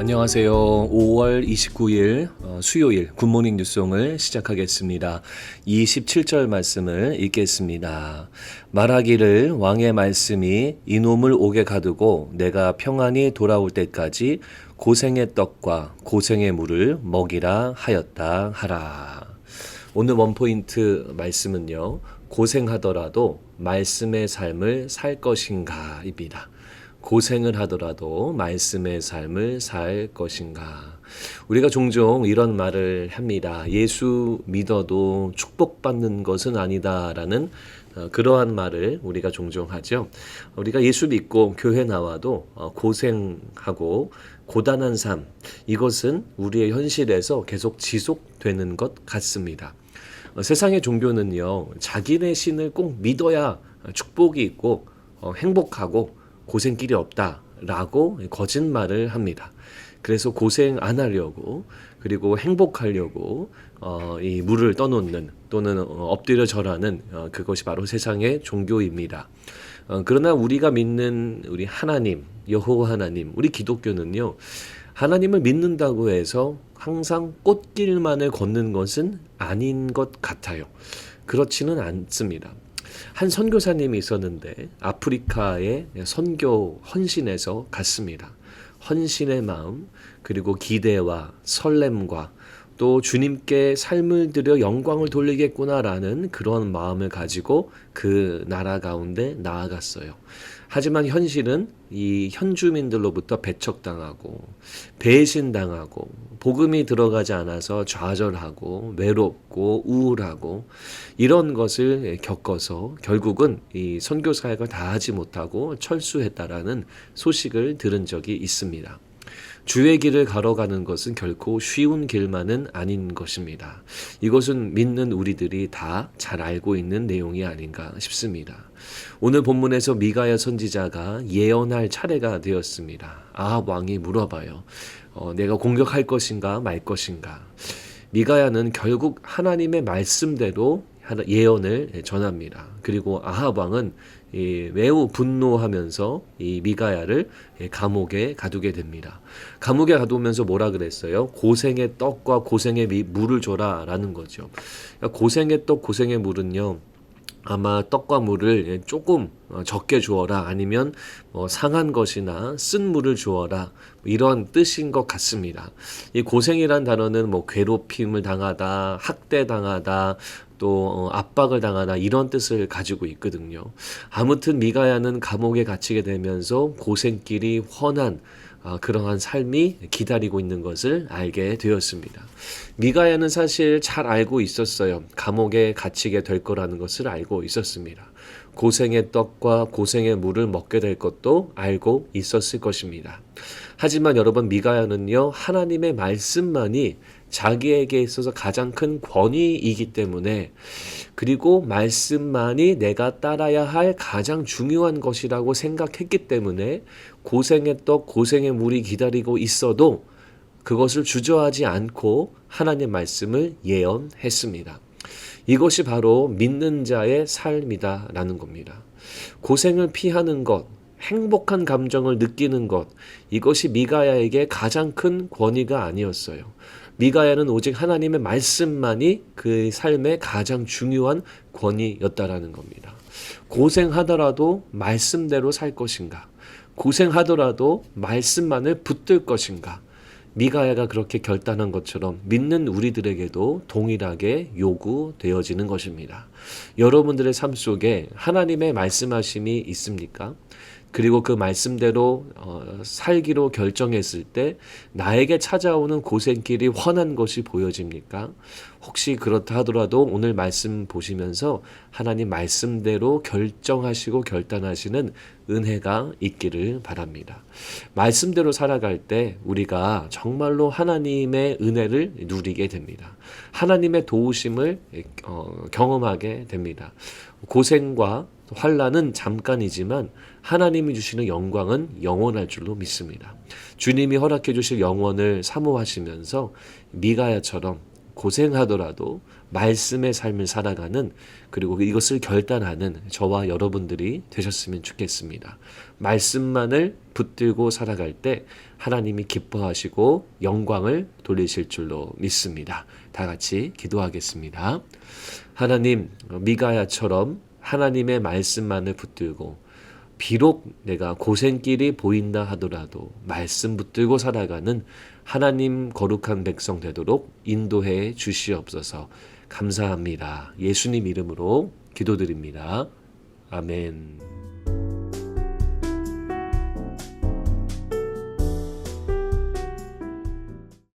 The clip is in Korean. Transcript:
안녕하세요. 5월 29일 수요일 굿모닝 뉴송을 시작하겠습니다. 27절 말씀을 읽겠습니다. 말하기를 왕의 말씀이 이놈을 옥에 가두고 내가 평안히 돌아올 때까지 고생의 떡과 고생의 물을 먹이라 하였다 하라. 오늘 원포인트 말씀은요. 고생하더라도 말씀의 삶을 살 것인가 입니다. 고생을 하더라도 말씀의 삶을 살 것인가. 우리가 종종 이런 말을 합니다. 예수 믿어도 축복받는 것은 아니다라는 그러한 말을 우리가 종종 하죠. 우리가 예수 믿고 교회 나와도 고생하고 고단한 삶, 이것은 우리의 현실에서 계속 지속되는 것 같습니다. 세상의 종교는요, 자기네 신을 꼭 믿어야 축복이 있고 행복하고 고생길이 없다라고 거짓말을 합니다. 그래서 고생 안 하려고, 그리고 행복하려고 이 물을 떠놓는 또는 엎드려 절하는 그것이 바로 세상의 종교입니다. 그러나 우리가 믿는 우리 하나님, 여호와 하나님, 우리 기독교는요, 하나님을 믿는다고 해서 항상 꽃길만을 걷는 것은 아닌 것 같아요. 그렇지는 않습니다. 한 선교사님이 있었는데 아프리카에 선교 헌신해서 갔습니다. 헌신의 마음, 그리고 기대와 설렘과 또 주님께 삶을 들여 영광을 돌리겠구나라는 그런 마음을 가지고 그 나라 가운데 나아갔어요. 하지만 현실은 이 현주민들로부터 배척당하고 배신당하고 복음이 들어가지 않아서 좌절하고 외롭고 우울하고 이런 것을 겪어서 결국은 이 선교 사역을 다 하지 못하고 철수했다라는 소식을 들은 적이 있습니다. 주의 길을 걸어가는 것은 결코 쉬운 길만은 아닌 것입니다. 이것은 믿는 우리들이 다 잘 알고 있는 내용이 아닌가 싶습니다. 오늘 본문에서 미가야 선지자가 예언할 차례가 되었습니다. 아합 왕이 물어봐요. 내가 공격할 것인가 말 것인가. 미가야는 결국 하나님의 말씀대로 예언을 전합니다. 그리고 아합 왕은 매우 분노하면서 이 미가야를 감옥에 가두게 됩니다. 감옥에 가두면서 뭐라 그랬어요? 고생의 떡과 고생의 물을 줘라라는 거죠. 고생의 떡, 고생의 물은요. 아마 떡과 물을 조금 적게 주어라, 아니면 상한 것이나 쓴 물을 주어라, 이런 뜻인 것 같습니다. 이 고생이란 단어는 괴롭힘을 당하다, 학대당하다, 또 압박을 당하다, 이런 뜻을 가지고 있거든요. 아무튼 미가야는 감옥에 갇히게 되면서 고생길이 훤한 그러한 삶이 기다리고 있는 것을 알게 되었습니다. 미가야는 사실 잘 알고 있었어요. 감옥에 갇히게 될 거라는 것을 알고 있었습니다. 고생의 떡과 고생의 물을 먹게 될 것도 알고 있었을 것입니다. 하지만 여러분, 미가야는요, 하나님의 말씀만이 자기에게 있어서 가장 큰 권위이기 때문에, 그리고 말씀만이 내가 따라야 할 가장 중요한 것이라고 생각했기 때문에 고생의 떡, 고생의 물이 기다리고 있어도 그것을 주저하지 않고 하나님의 말씀을 예언했습니다. 이것이 바로 믿는 자의 삶이다라는 겁니다. 고생을 피하는 것, 행복한 감정을 느끼는 것, 이것이 미가야에게 가장 큰 권위가 아니었어요. 미가야는 오직 하나님의 말씀만이 그 삶의 가장 중요한 권위였다라는 겁니다. 고생하더라도 말씀대로 살 것인가? 고생하더라도 말씀만을 붙들 것인가? 미가야가 그렇게 결단한 것처럼 믿는 우리들에게도 동일하게 요구되어지는 것입니다. 여러분들의 삶 속에 하나님의 말씀하심이 있습니까? 그리고 그 말씀대로 살기로 결정했을 때 나에게 찾아오는 고생길이 훤한 것이 보여집니까? 혹시 그렇다 하더라도 오늘 말씀 보시면서 하나님 말씀대로 결정하시고 결단하시는 은혜가 있기를 바랍니다. 말씀대로 살아갈 때 우리가 정말로 하나님의 은혜를 누리게 됩니다. 하나님의 도우심을 경험하게 됩니다. 고생과 환난은 잠깐이지만 하나님이 주시는 영광은 영원할 줄로 믿습니다. 주님이 허락해 주실 영원을 사모하시면서 미가야처럼 고생하더라도 말씀의 삶을 살아가는, 그리고 이것을 결단하는 저와 여러분들이 되셨으면 좋겠습니다. 말씀만을 붙들고 살아갈 때 하나님이 기뻐하시고 영광을 돌리실 줄로 믿습니다. 다 같이 기도하겠습니다. 하나님, 미가야처럼 하나님의 말씀만을 붙들고 비록 내가 고생길이 보인다 하더라도 말씀 붙들고 살아가는 하나님 거룩한 백성 되도록 인도해 주시옵소서. 감사합니다. 예수님 이름으로 기도드립니다. 아멘.